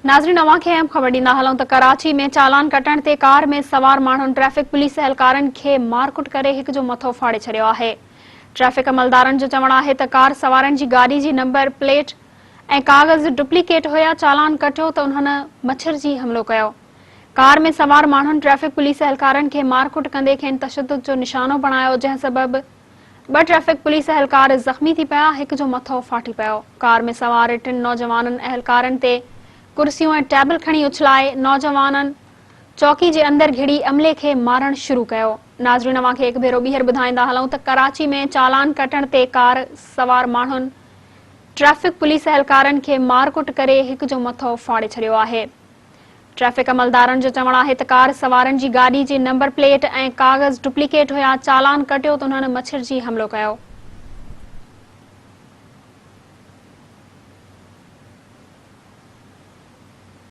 नाज़रीन अवां खे अहम ख़बर ॾींदा हलूं त कराची में चालान कटण ते कार में सवार माण्हुनि ट्रैफिक पुलिस एहलकारनि खे मारकुट करे हिक जो मथो फाड़े छॾियो आहे। ट्रैफिक अमलदारनि जो चवणु आहे त कार सवारनि जी गाॾी जी नंबर प्लेट ऐं कागज़ डुप्लीकेट हुया। चालान कटियो त उन्हनि मच्छर जी हमलो कयो। कार में सवार माण्हुनि ट्रैफिक पुलिस एहलकारनि खे मारकुट कंदे खेनि तशदद जो निशानो बणायो, जंहिं सबबि 2 ट्रैफिक पुलिस एहलकार ज़ख़्मी थी पिया, हिक जो मथो फाटी पियो। कार में सवार 3 नौजवाननि एहलकारनि ते कुर्सियूं ऐं टेबल खणी उछलाए नौजवाननि चौकी जे अंदर घिड़ी अमले खे मारण शुरू कयो। नाज़रीन अवां खे हिकु भेरो ॿीहर ॿुधाईंदा हलूं त कराची में चालान कटण ते कार सवार माण्हुनि ट्रैफिक पुलिस एहलकारनि खे मारकुट करे हिक जो मथो फाड़े छॾियो आहे। ट्रैफिक अमलदारनि जो चवणु आहे त कार सवारनि जी गाॾी जी नंबर प्लेट ऐं कागज़ डुप्लीकेट हुया। चालान कटियो त उन्हनि मच्छर जी हमलो कयो।